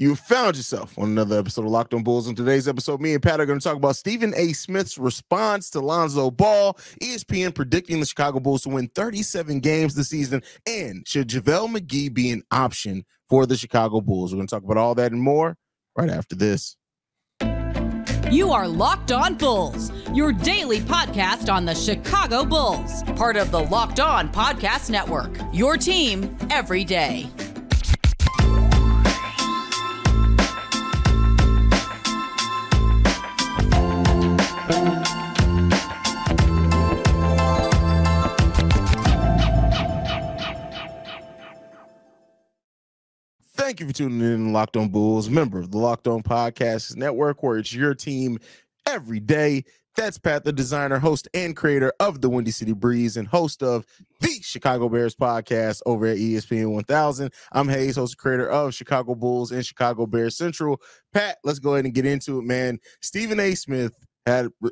You found yourself on another episode of Locked On Bulls. In today's episode, me and Pat are going to talk about Stephen A. Smith's response to Lonzo Ball, ESPN predicting the Chicago Bulls to win 37 games this season, and should JaVale McGee be an option for the Chicago Bulls? We're going to talk about all that and more right after this. You are Locked On Bulls, your daily podcast on the Chicago Bulls, part of the Locked On Podcast Network, your team every day. Thank you for tuning in to Locked On Bulls, member of the Locked On Podcast Network, where it's your team every day. That's Pat, the designer, host, and creator of the Windy City Breeze and host of the Chicago Bears podcast over at ESPN 1000. I'm Hayes, host and creator of Chicago Bulls and Chicago Bears Central. Pat, let's go ahead and get into it, man. Stephen A. Smith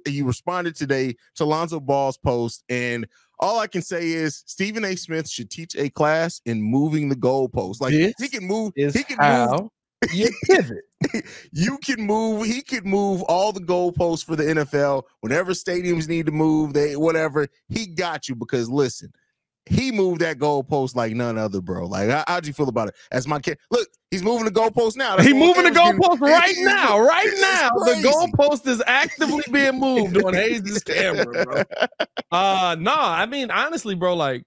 he responded today to Lonzo Ball's post, and all I can say is Stephen A. Smith should teach a class in moving the goalposts. Like this he can move. He can move. He could move all the goalposts for the NFL. Whenever stadiums need to move, whatever. He got you because listen, he moved that goalpost like none other, bro. Like how'd you feel about it? As my kid, look, he's moving the goalpost now. He's moving the goalpost right now. Right now, the goalpost is actively being moved on Hayes' camera, bro. No, I mean honestly, bro, like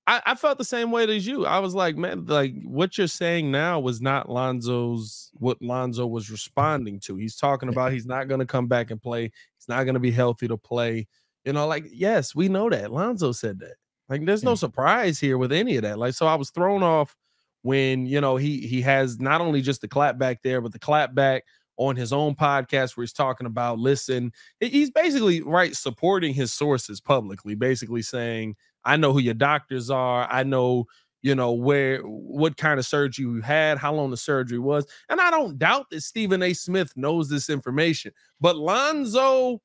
I felt the same way as you. I was like, man, like what you're saying now was not what Lonzo was responding to. He's talking about he's not going to come back and play. He's not going to be healthy to play. You know, like yes, we know that. Lonzo said that. Like, there's no surprise here with any of that. Like, so I was thrown off when, you know, he has not only just the clap back there, but the clap back on his own podcast where he's talking about, listen, he's basically, right, supporting his sources publicly, basically saying, I know who your doctors are. I know, you know, what kind of surgery you had, how long the surgery was. And I don't doubt that Stephen A. Smith knows this information, but Lonzo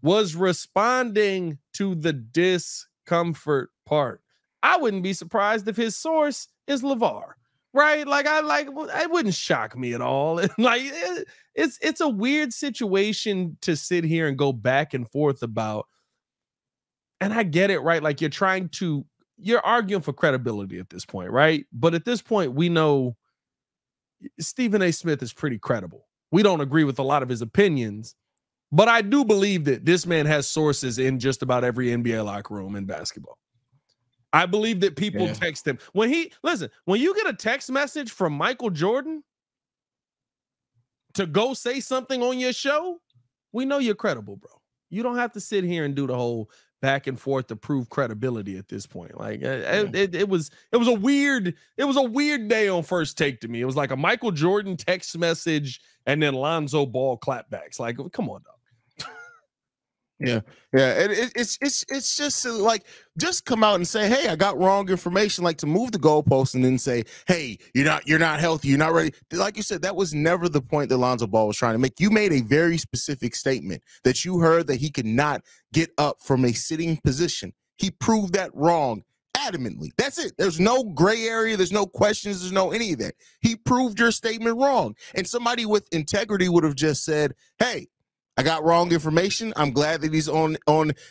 was responding to the discomfort part. I wouldn't be surprised if his source is LeVar, right? Like it wouldn't shock me at all. Like it's a weird situation to sit here and go back and forth about. And I get it, right? Like you're arguing for credibility at this point, right? But at this point, we know Stephen A. Smith is pretty credible. We don't agree with a lot of his opinions, but I do believe that this man has sources in just about every NBA locker room in basketball. I believe that people text him. When you get a text message from Michael Jordan to go say something on your show, we know you're credible, bro. You don't have to sit here and do the whole back and forth to prove credibility at this point. Like it was a weird day on First Take to me. It was like a Michael Jordan text message and then Lonzo Ball clapbacks. Like, come on, dog. Yeah. It's just like, just come out and say, hey, I got wrong information. Like to move the goalpost and then say, hey, you're not healthy, you're not ready. Like you said, that was never the point that Lonzo Ball was trying to make. You made a very specific statement that you heard that he could not get up from a sitting position. He proved that wrong adamantly. That's it. There's no gray area. There's no questions. There's no any of that. He proved your statement wrong. And somebody with integrity would have just said, hey, I got wrong information. I'm glad that he's on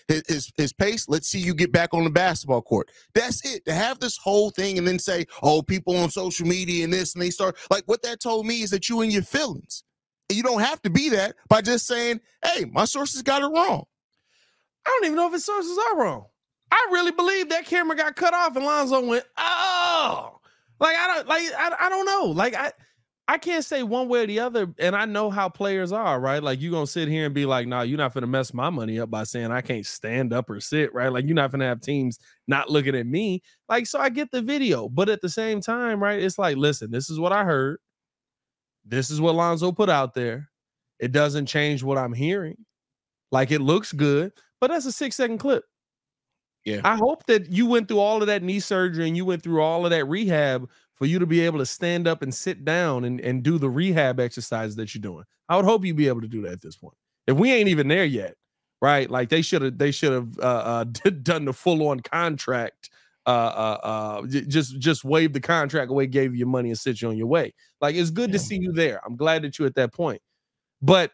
his pace. Let's see you get back on the basketball court. That's it. To have this whole thing and then say, oh, people on social media and this, and they start, like, what that told me is that you in your feelings. And you don't have to be that by just saying, hey, my sources got it wrong. I don't even know if his sources are wrong. I really believe that camera got cut off and Lonzo went, oh. I don't know. Like, I can't say one way or the other, and I know how players are, right? Like, you're going to sit here and be like, nah, you're not going to mess my money up by saying I can't stand up or sit, right? Like, you're not going to have teams not looking at me. Like, so I get the video. But at the same time, right, it's like, listen, this is what I heard. This is what Lonzo put out there. It doesn't change what I'm hearing. Like, it looks good, but that's a 6-second clip. Yeah. I hope that you went through all of that knee surgery and you went through all of that rehab for you to be able to stand up and sit down and do the rehab exercises that you're doing. I would hope you'd be able to do that at this point. If we ain't even there yet, right? Like they should have done the full-on contract just waive the contract away, gave you your money, and sent you on your way. Like, it's good to see you there. I'm glad that you're at that point. But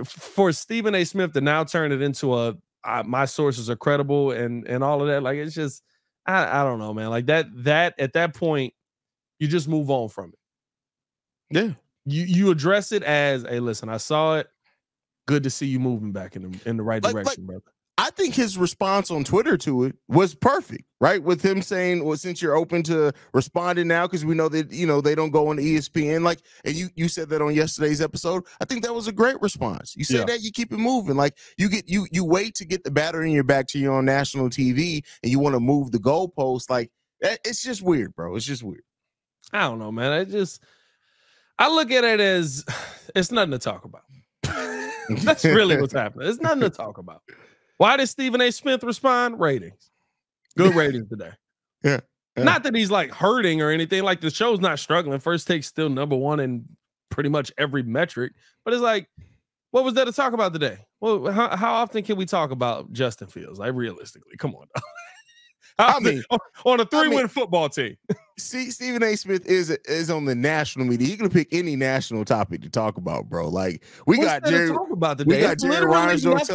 for Stephen A. Smith to now turn it into my sources are credible and all of that, like, it's just, I don't know, man. Like that at that point, you just move on from it. Yeah. You address it as, hey, listen, I saw it. Good to see you moving back in the right direction, brother. I think his response on Twitter to it was perfect, right? With him saying, well, since you're open to responding now, because we know that, they don't go on ESPN, like, and you said that on yesterday's episode. I think that was a great response. You say that, you keep it moving. Like, you wait to get the batter in your back till you're on national TV and you want to move the goalpost. Like, it's just weird, bro. It's just weird. I don't know, man. I look at it as it's nothing to talk about. That's really what's happening. It's nothing to talk about. Why did Stephen A. Smith respond? Ratings. Good ratings today. Yeah. Not that he's like hurting or anything. Like, the show's not struggling. First Take's still #1 in pretty much every metric. But it's like, what was there to talk about today? Well, how often can we talk about Justin Fields? Like, realistically, come on. On a 3-win football team. See, Stephen A. Smith is on the national media. He can pick any national topic to talk about, bro. Like, we got Jerry Reinsdorf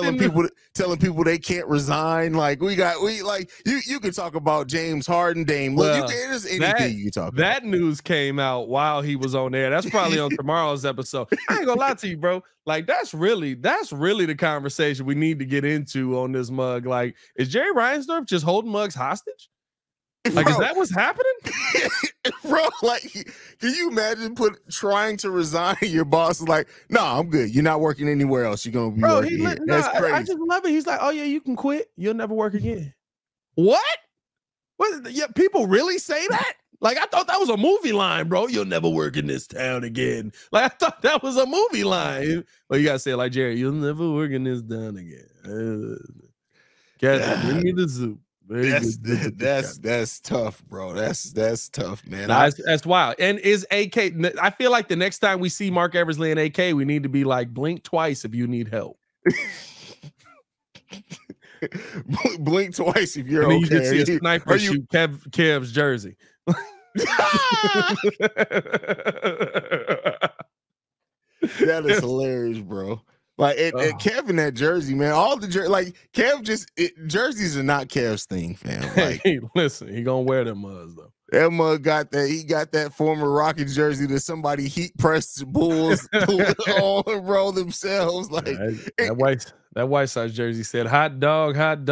telling people they can't resign. Like, you can talk about James Harden, Dame. Look, there's anything you can talk about. That news came out while he was on there. That's probably on tomorrow's episode. I ain't gonna lie to you, bro. Like, that's really the conversation we need to get into on this mug. Like, is Jerry Reinsdorf just holding mugs hostage? Like, is that what's happening? Bro, like, can you imagine trying to resign? Your boss is like, no, I'm good. You're not working anywhere else. You're going to be working here. That's crazy. I just love it. He's like, oh, yeah, you can quit. You'll never work again. What? Yeah, people really say that? Like, I thought that was a movie line, bro. You'll never work in this town again. Like, I thought that was a movie line. Well, you got to say it like, Jerry, you'll never work in this town again. Give me the soup. That's tough, bro. That's tough, man. That's wild. And is AK? I feel like the next time we see Mark Eversley and AK, we need to be like, blink twice if you need help. Blink twice if you're okay. You can see a sniper shoot Kev's jersey. That is hilarious, bro. Like, and Kevin, that jersey, man, all the like Kev jerseys are not Kev's thing, fam. Like, hey, listen, he gonna wear them mugs though. That mug got that. He got that former Rockets jersey that somebody heat pressed the Bulls on, bro, themselves. Like, that White Sox jersey said hot dog, hot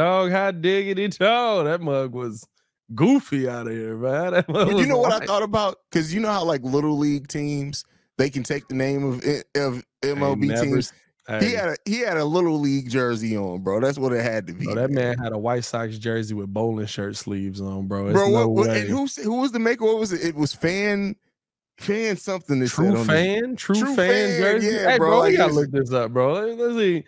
diggity toe. That mug was goofy out of here, man. You know what I thought about? Because you know how, like, little league teams, they can take the name of MLB teams. He had a little league jersey on, bro. That's what it had to be. Bro, that man had a White Sox jersey with bowling shirt sleeves on, bro. Bro, and who was the maker? What was it? It was fan something. True fan jersey. Yeah, hey, bro, we gotta look this up, bro. Let's see.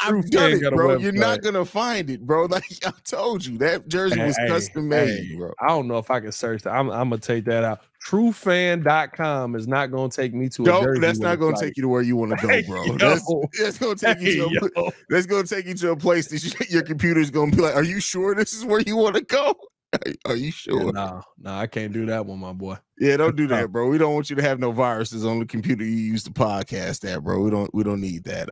I've done it, bro. You're not gonna find it, bro. Like, I told you, that jersey was custom made, bro. I don't know if I can search that. I'm gonna take that out. Truefan.com is not gonna take me to a jersey. That's not gonna take you to where you want to go, bro. That's gonna take you to that's gonna take you to a place that your computer's gonna be like, are you sure this is where you want to go? Are you sure? No, I can't do that one, my boy. Yeah, don't do that, bro. We don't want you to have no viruses on the computer you use to podcast at, bro. We don't need that.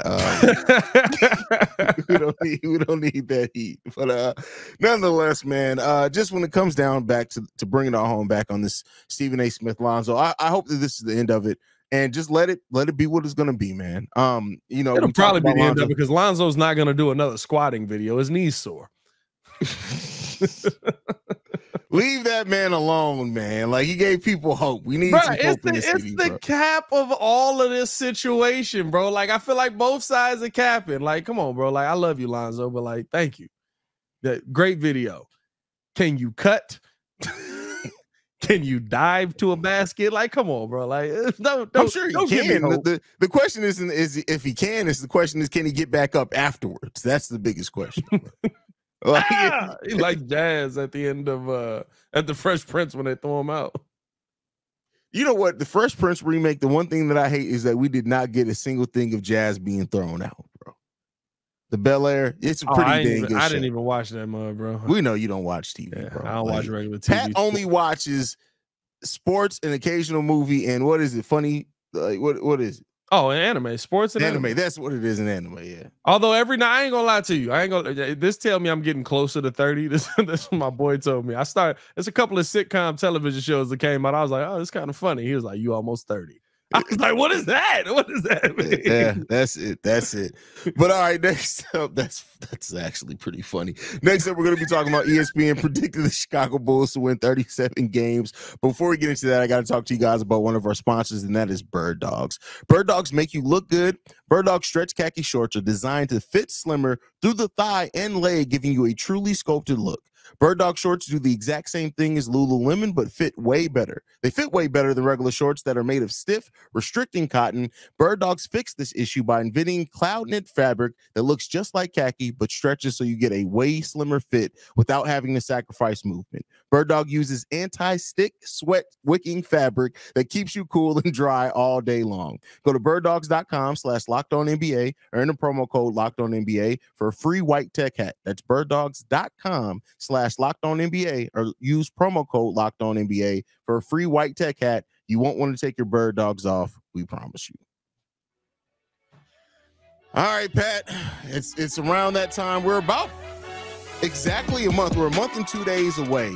we don't need that heat. But nonetheless, man, just when it comes down back to bringing it home back on this Stephen A. Smith Lonzo, I hope that this is the end of it. And just let it be what it's gonna be, man. It'll probably be the end of it because Lonzo's not gonna do another squatting video. His knee's sore. Leave that man alone, man. Like, he gave people hope. We need some hope in this city, the cap of all of this situation, bro. Like, I feel like both sides are capping. Like, come on, bro. Like, I love you, Lonzo, but like, thank you. That great video. Can you cut? Can you dive to a basket? Like, come on, bro. Like, I'm sure he can. The question isn't if he can. It's the question is, can he get back up afterwards? That's the biggest question. Like Jazz at the end of at the Fresh Prince when they throw him out. You know what? The Fresh Prince remake, the one thing that I hate is that we did not get a single thing of Jazz being thrown out, bro. The Bel Air. It's a pretty dang good show. I didn't even watch that mug, bro. We know you don't watch TV, bro. I don't watch regular TV. Pat only watches sports, an occasional movie, and what is it? Funny? What is it? Oh, an anime, sports and anime. That's what it is, an anime. Yeah. Although every night, I ain't gonna lie to you. This tell me I'm getting closer to 30. This what my boy told me. There's a couple of sitcom television shows that came out. I was like, oh, it's kind of funny. He was like, you almost 30. I was like, what is that? What does that mean? Yeah, that's it. But all right, next up, that's actually pretty funny. Next up, we're going to be talking about ESPN predicted the Chicago Bulls to win 37 games. Before we get into that, I got to talk to you guys about one of our sponsors, and that is Bird Dogs. Bird Dogs make you look good. Bird Dogs stretch khaki shorts are designed to fit slimmer through the thigh and leg, giving you a truly sculpted look. Bird Dog shorts do the exact same thing as Lululemon, but fit way better. They fit way better than regular shorts that are made of stiff, restricting cotton. Bird Dogs fix this issue by inventing cloud knit fabric that looks just like khaki, but stretches so you get a way slimmer fit without having to sacrifice movement. Bird Dog uses anti-stick, sweat wicking fabric that keeps you cool and dry all day long. Go to birddogs.com/LockedOnNBA, earn the promo code LockedOnNBA for a free white tech hat. That's birddogs.com/LockedOnNBA, or use promo code LockedOnNBA for a free white tech hat. You won't want to take your Bird Dogs off, we promise you. All right, Pat, it's around that time. We're about exactly a month. We're a month and 2 days away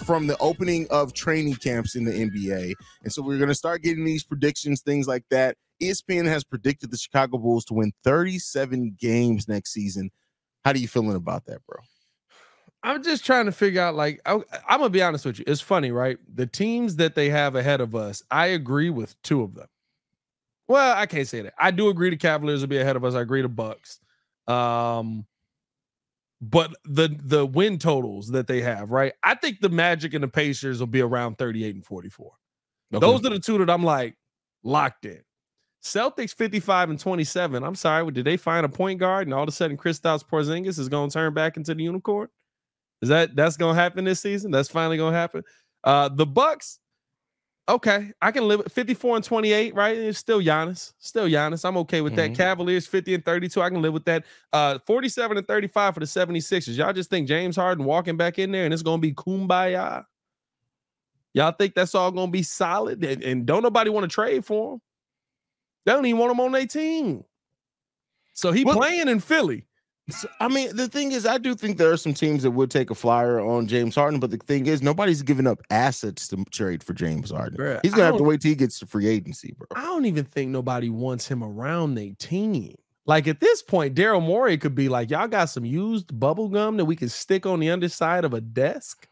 from the opening of training camps in the NBA. And so we're going to start getting these predictions, things like that. ESPN has predicted the Chicago Bulls to win 37 games next season. How are you feeling about that, bro? I'm just trying to figure out, like, I'm going to be honest with you. It's funny, right? The teams that they have ahead of us, I agree with 2 of them. Well, I can't say that. I do agree the Cavaliers will be ahead of us. I agree the Bucks. But the win totals that they have, right? I think the Magic and the Pacers will be around 38 and 44. Okay. Those are the 2 that I'm like locked in. Celtics 55 and 27. I'm sorry, did they find a point guard and all of a sudden Kristaps Porzingis is going to turn back into the unicorn? That's going to happen this season? That's finally going to happen. The Bucks, okay, I can live with 54 and 28, right? It's still Giannis. I'm okay with that. Cavaliers 50 and 32. I can live with that. 47 and 35 for the 76ers. Y'all just think James Harden walking back in there and it's going to be kumbaya? Y'all think that's all going to be solid? And don't nobody want to trade for him? They don't even want him on their team. So he playing in Philly. So, I mean, the thing is, I do think there are some teams that would take a flyer on James Harden, but the thing is, nobody's giving up assets to trade for James Harden. Bruh, he's going to have to wait till he gets to free agency, bro. I don't even think nobody wants him around their team. Like, at this point, Daryl Morey could be like, y'all got some used bubble gum that we can stick on the underside of a desk?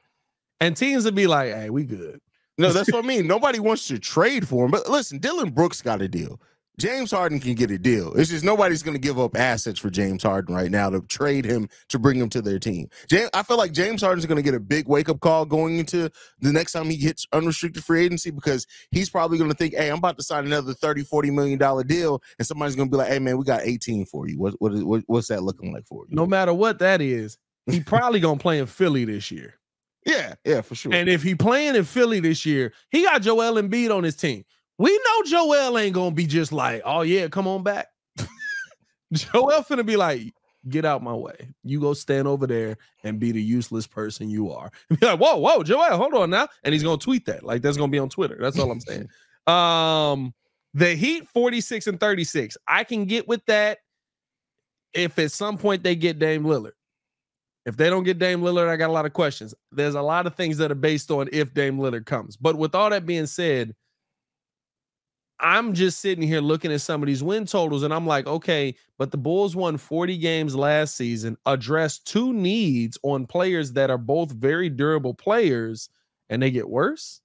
And teams would be like, hey, we good. No, that's what I mean. Nobody wants to trade for him. But listen, Dillon Brooks got a deal. James Harden can get a deal. It's just nobody's going to give up assets for James Harden right now to trade him to bring him to their team. I feel like James Harden's going to get a big wake-up call going into the next time he hits unrestricted free agency, because he's probably going to think, hey, I'm about to sign another $30-40 million deal, and somebody's going to be like, hey, man, we got 18 for you. What's that looking like for you? No matter what that is, he probably going to play in Philly this year. Yeah, for sure. And if he playing in Philly this year, he got Joel Embiid on his team. We know Joel ain't going to be just like, oh, yeah, come on back. Joel finna be like, get out my way. You go stand over there and be the useless person you are. And be like, whoa, Joel, hold on now. And he's going to tweet that. Like, that's going to be on Twitter. That's all I'm saying. The Heat, 46 and 36. I can get with that if at some point they get Dame Lillard. If they don't get Dame Lillard, I got a lot of questions. There's a lot of things that are based on if Dame Lillard comes. But with all that being said, I'm just sitting here looking at some of these win totals, and I'm like, okay, but the Bulls won 40 games last season, addressed 2 needs on players that are both very durable players, and they get worse?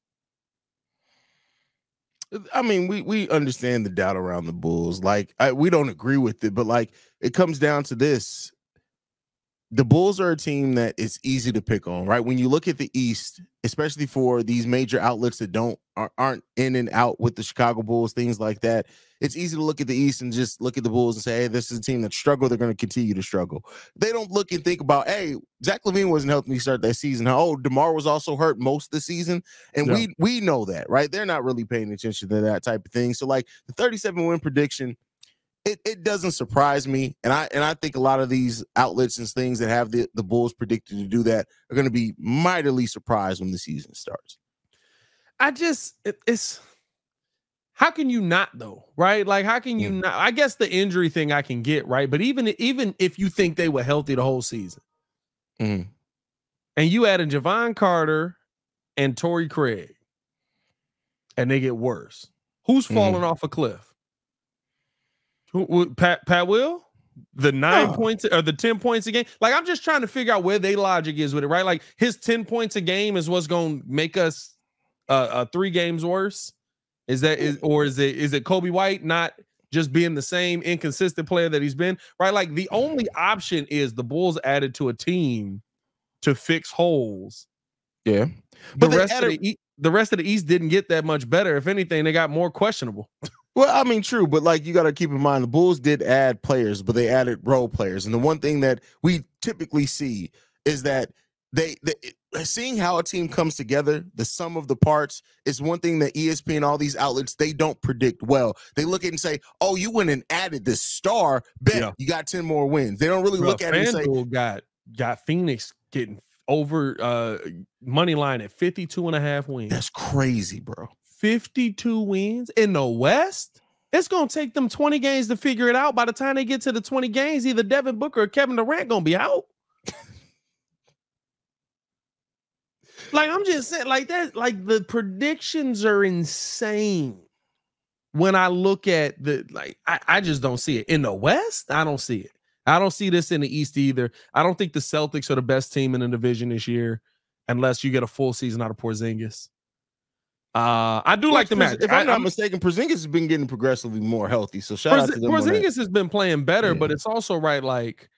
I mean, we understand the doubt around the Bulls. Like, we don't agree with it, but, like, it comes down to this. The Bulls are a team that is easy to pick on, right? When you look at the East, especially for these major outlets that aren't in and out with the Chicago Bulls, things like that, it's easy to look at the East and just look at the Bulls and say, hey, this is a team that struggled. They're going to continue to struggle. They don't look and think about, hey, Zach LaVine wasn't helping me start that season. Oh, DeMar was also hurt most of the season. And we know that, right? They're not really paying attention to that type of thing. So, like, the 37-win prediction, it doesn't surprise me, and I think a lot of these outlets and things that have the Bulls predicted to do that are going to be mightily surprised when the season starts. It's how can you not though, right? Like how can you not? I guess the injury thing I can get, right? But even if you think they were healthy the whole season, and you add in Javon Carter and Torrey Craig, and they get worse, who's falling off a cliff? Pat Will, the 9 points or the 10 points a game. Like I'm just trying to figure out where their logic is with it, right? Like his 10 points a game is what's going to make us 3 games worse. Is it Kobe White not just being the same inconsistent player that he's been, right? Like the only option is the Bulls added to a team to fix holes. Yeah, but the rest of the East didn't get that much better. If anything, they got more questionable. Well, I mean, true, but like you got to keep in mind the Bulls did add players, but they added role players, and the one thing that we typically see is that they seeing how a team comes together, the sum of the parts is one thing that ESPN and all these outlets, they don't predict well. They look at it and say, oh, you went and added this star, you got 10 more wins. They don't really look at it and say got Phoenix getting over money line at 52.5 wins. That's crazy, bro. 52 wins in the West. It's gonna take them 20 games to figure it out. By the time they get to the 20 games, either Devin Booker or Kevin Durant gonna be out. Like I'm just saying, like that, like the predictions are insane. When I look at I just don't see it in the West. I don't see it. I don't see this in the East either. I don't think the Celtics are the best team in the division this year, unless you get a full season out of Porzingis. I do like the Magic. If I'm not mistaken, Porzingis has been getting progressively more healthy. So shout out to them. Porzingis has been playing better, but it's also right. Like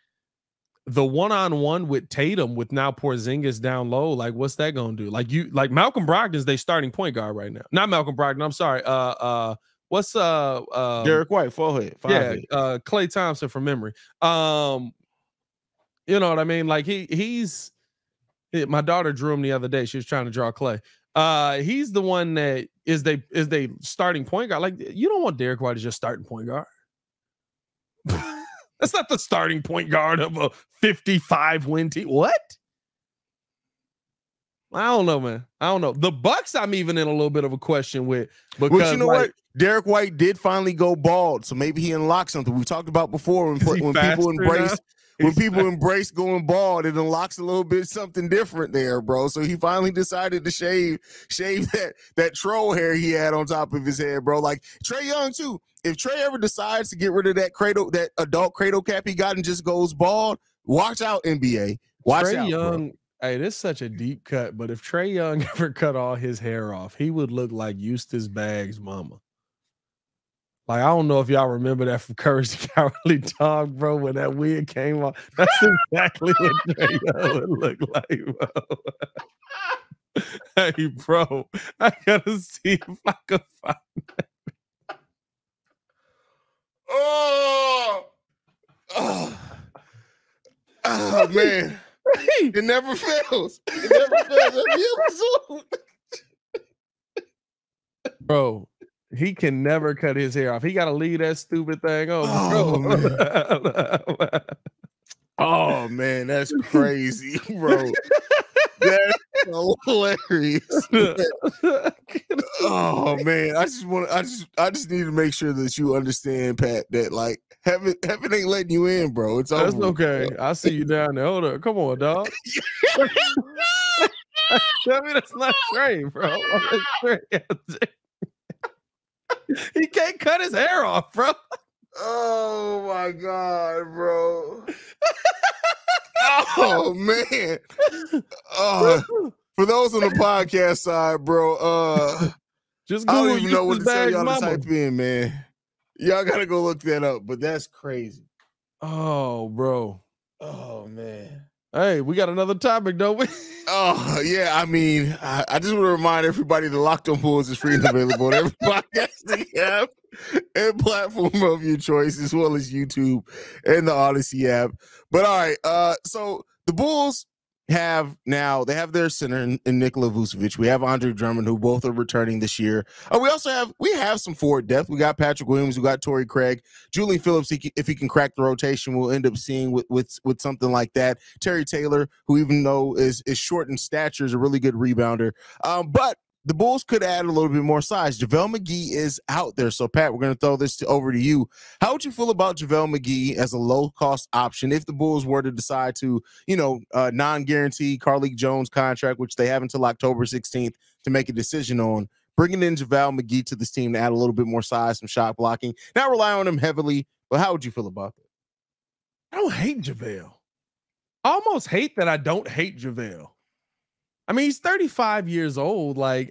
the one-on-one with Tatum, with now Porzingis down low. Like, what's that gonna do? Like Malcolm Brogdon's they starting point guard right now. Not Malcolm Brogdon. I'm sorry. What's Derek White? Forehead. Klay Thompson from memory. You know what I mean? Like he's. My daughter drew him the other day. She was trying to draw Klay. He's the one that is they starting point guard. Like you don't want Derek White as just starting point guard. That's not the starting point guard of a 55 win team. What? I don't know, man. I don't know. The Bucks, I'm even in a little bit of a question with because you know what? Derek White did finally go bald, so maybe he unlocked something. We've talked about before when people embrace. When people embrace going bald, it unlocks a little bit something different there, bro. So he finally decided to shave that troll hair he had on top of his head, bro. Like Trae Young too. If Trae ever decides to get rid of that adult cradle cap he got and just goes bald, watch out, NBA. Watch out, Young. Bro. Hey, this is such a deep cut, but if Trae Young ever cut all his hair off, he would look like Eustace Baggs' mama. Like, I don't know if y'all remember that from Courage the Cowardly Dog, bro, when that wig came off. That's exactly what Trae Young would look like, bro. Hey, bro, I gotta see if I can find that. Oh man. It never fails. It never fails. Bro, he can never cut his hair off. He got to leave that stupid thing on. Oh man, that's crazy, bro. That's hilarious. Oh man, I just need to make sure that you understand, Pat, that like heaven ain't letting you in, bro. It's that's over. Okay. I see you down there. Hold up, come on, dog. Tell me that's not Trae, bro. He can't cut his hair off, bro. Oh my god, bro. Oh man. For those on the podcast side, bro, just I don't even know what to tell y'all to type in, man. Y'all gotta go look that up, but that's crazy. Oh, bro. Oh man. Hey, we got another topic, don't we? Oh yeah, I mean, I just want to remind everybody the Locked On Bulls is free and available on every podcasting app and platform of your choice, as well as YouTube and the Odyssey app. But all right, so the Bulls have their center in Nikola Vucevic. We have Andre Drummond, who both are returning this year. We also have some forward depth. We got Patrick Williams, we got Torrey Craig, Julian Phillips. If he can crack the rotation, we'll end up seeing with something like that. Terry Taylor, who even though is short in stature, is a really good rebounder. But the Bulls could add a little bit more size. JaVale McGee is out there. So, Pat, we're going to throw this over to you. How would you feel about JaVale McGee as a low-cost option if the Bulls were to decide to, non-guarantee Carlik Jones contract, which they have until October 16th to make a decision on, bringing in JaVale McGee to this team to add a little bit more size, some shot blocking, not rely on him heavily, but how would you feel about that? I don't hate JaVale. I almost hate that I don't hate JaVale. I mean, he's 35 years old, but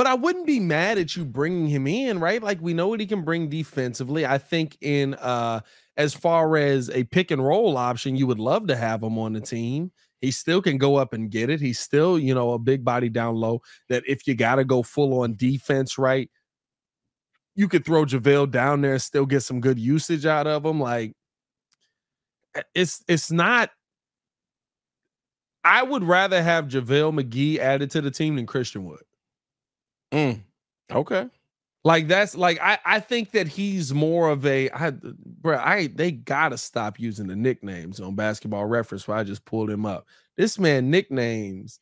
I wouldn't be mad at you bringing him in, right? Like, we know what he can bring defensively. I think in as far as a pick and roll option, you would love to have him on the team. He still can go up and get it. He's still, a big body down low that if you got to go full on defense, right, you could throw JaVale down there and still get some good usage out of him. Like, it's not. I would rather have JaVale McGee added to the team than Christian Wood. Okay. I think that he's more of they gotta stop using the nicknames on Basketball Reference. Where I just pulled him up. This man nicknames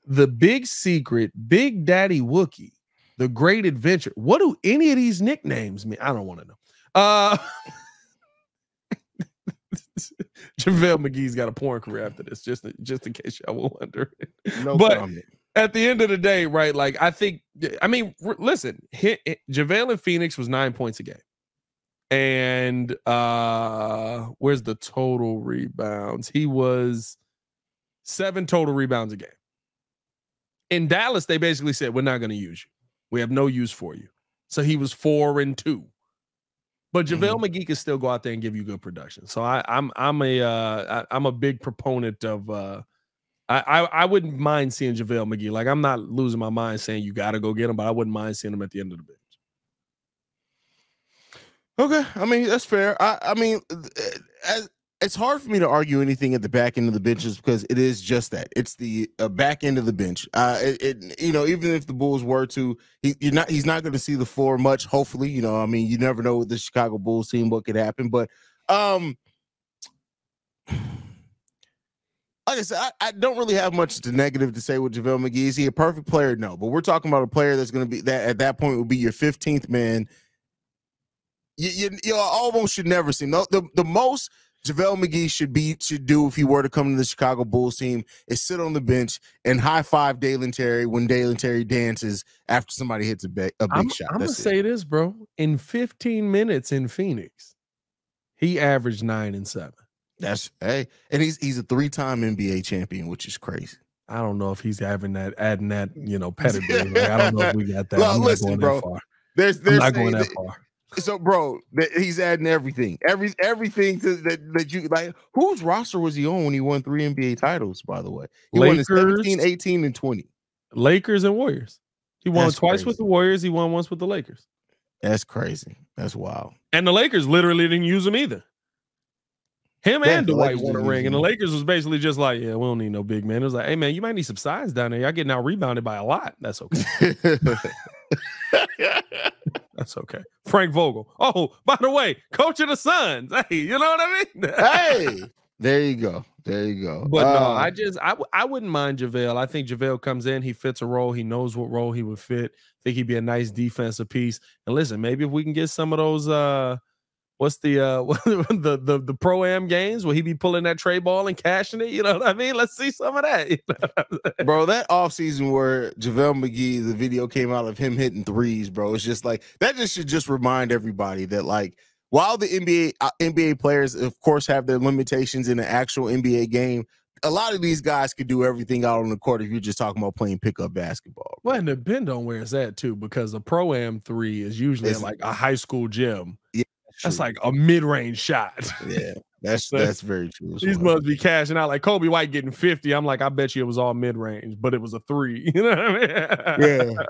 the Big Secret, Big Daddy Wookie, the Great Adventure. What do any of these nicknames mean? I don't want to know. JaVale McGee's got a porn career after this, just in case y'all were wondering. But at the end of the day, right, listen, JaVale in Phoenix was 9 points a game. And where's the total rebounds? He was 7 total rebounds a game. In Dallas, they basically said, we're not going to use you. We have no use for you. So he was 4 and 2. But JaVale McGee can still go out there and give you good production. So I'm a big proponent of I wouldn't mind seeing JaVale McGee. Like, I'm not losing my mind saying you got to go get him, but I wouldn't mind seeing him at the end of the bench. Okay, I mean, that's fair. I mean, it's hard for me to argue anything at the back end of the benches because it is just that. It's the back end of the bench. Even if the Bulls were to, he's not going to see the floor much. Hopefully, I mean, you never know with the Chicago Bulls team what could happen. But like I said, I don't really have much to negative to say with JaVale McGee. Is he a perfect player? No, but we're talking about a player that's going to be that at that point will be your 15th man. You almost should never see him. The most JaVale McGee should do if he were to come to the Chicago Bulls team is sit on the bench and high five Dalen Terry when Dalen Terry dances after somebody hits a big shot. I'm gonna say this, bro. In 15 minutes in Phoenix, he averaged 9 and 7. And he's a 3-time NBA champion, which is crazy. I don't know if he's adding that pedigree. Like, I don't know if we got that. Well, listen, bro. I'm not going that far. So, bro, he's adding everything everything that you like. Whose roster was he on when he won 3 NBA titles? By the way, he won 17, 18, and 20. Lakers and Warriors. He won twice with the Warriors. He won once with the Lakers. That's crazy. That's wild. And the Lakers literally didn't use him either. Him and Dwight won a ring, and the Lakers was basically just like, yeah, we don't need no big man. It was like, hey man, you might need some size down there. Y'all getting out rebounded by a lot. That's okay. That's okay. Frank Vogel. Oh, by the way, coach of the Suns. Hey, you know what I mean? Hey, there you go. There you go. But no, I wouldn't mind JaVale. I think JaVale comes in, he fits a role. He knows what role he would fit. I think he'd be a nice defensive piece. And listen, maybe if we can get some of those what's the pro-am games where he be pulling that tray ball and cashing it, you know what I mean? Let's see some of that. Bro, that offseason where JaVale McGee, the video came out of him hitting threes, bro. It's just like that should just remind everybody that, like, while the NBA players, of course, have their limitations in the actual NBA game, a lot of these guys could do everything out on the court if you're just talking about playing pickup basketball. Well, and it depends on where it's at, too, because a pro-am three is usually like a high school gym. Yeah. That's like a mid-range shot. Yeah, that's very true. These must be cashing out. Like Kobe White getting 50. I'm like, I bet you it was all mid-range, but it was a 3. You know what I mean? Yeah.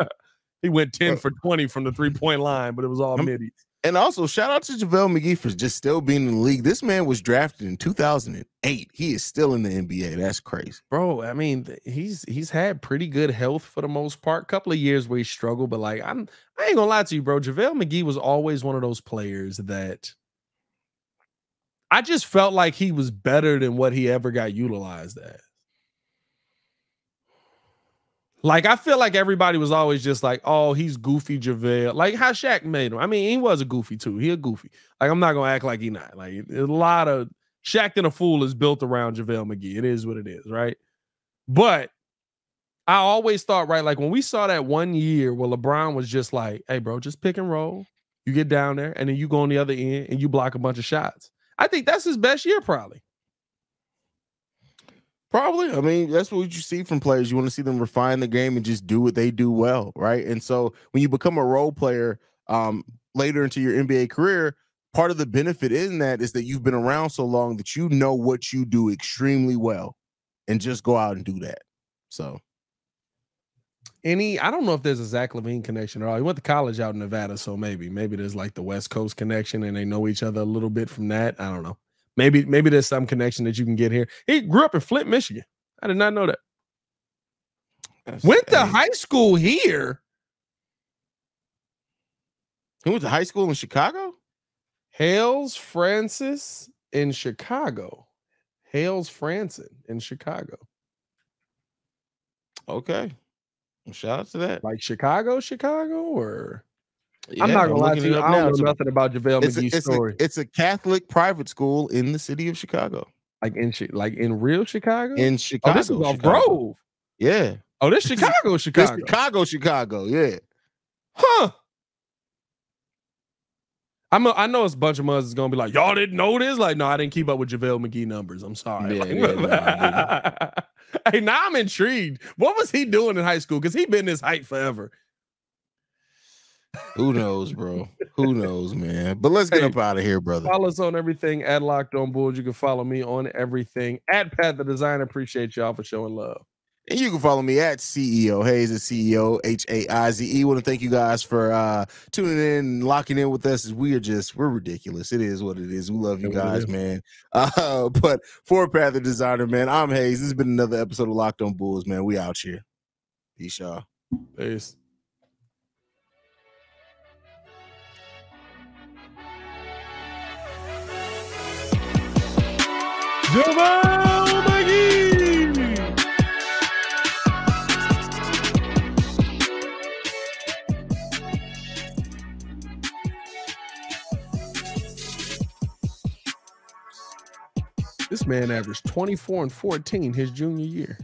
He went 10 for 20 from the 3-point line, but it was all middies. And also, shout out to JaVale McGee for just still being in the league. This man was drafted in 2008. He is still in the NBA. That's crazy. Bro, I mean, he's had pretty good health for the most part. Couple of years where he struggled, but like I ain't gonna lie to you, bro. JaVale McGee was always one of those players that I just felt like he was better than what he ever got utilized as. Like, I feel like everybody was always just like, oh, he's goofy JaVale. Like how Shaq made him. I mean, he was a goofy too. He a goofy. Like, I'm not going to act like he not. Like, a lot of Shaq and a Fool is built around JaVale McGee. It is what it is, right? But I always thought, right, like when we saw that one year where LeBron was just like, hey, bro, just pick and roll. You get down there, and then you go on the other end, and you block a bunch of shots. I think that's his best year, probably. Probably. I mean, that's what you see from players. You want to see them refine the game and just do what they do well, right? And so when you become a role player later into your NBA career, part of the benefit in that is that you've been around so long that you know what you do extremely well and just go out and do that. So I don't know if there's a Zach LaVine connection at all. He went to college out in Nevada, so maybe there's like the West Coast connection and they know each other a little bit from that. I don't know. Maybe there's some connection that you can get here. He grew up in Flint, Michigan. I did not know that. Went to high school here. He went to high school in Chicago? Hales Francis in Chicago. Hales Francis in Chicago. Okay. Well, shout out to that. Like Chicago, or... Yeah, I'm not gonna lie to you. I don't know nothing about JaVale McGee's story. It's a Catholic private school in the city of Chicago. Like in real Chicago? In Chicago. Oh, this is off Grove. Yeah. Oh, this Chicago. This Chicago. Yeah. Huh. I know it's a bunch of mothers is gonna be like, y'all didn't know this? Like, no, I didn't keep up with JaVale McGee numbers. I'm sorry. Yeah, hey, now I'm intrigued. What was he doing in high school? Because he's been this height forever. Who knows, bro? Who knows, man? But let's get up out of here, brother. Follow us on everything at Locked On Bulls. You can follow me on everything at Pat the Designer. Appreciate y'all for showing love. And you can follow me at CEO Hayes, at CEO HAIZE. Want to thank you guys for tuning in and locking in with us. We're ridiculous. It is what it is. We love you guys, man. But for Pat the Designer, man, I'm Hayes. This has been another episode of Locked On Bulls, man. We out here. Peace, y'all. Peace. JaVale McGee. This man averaged 24 and 14 his junior year.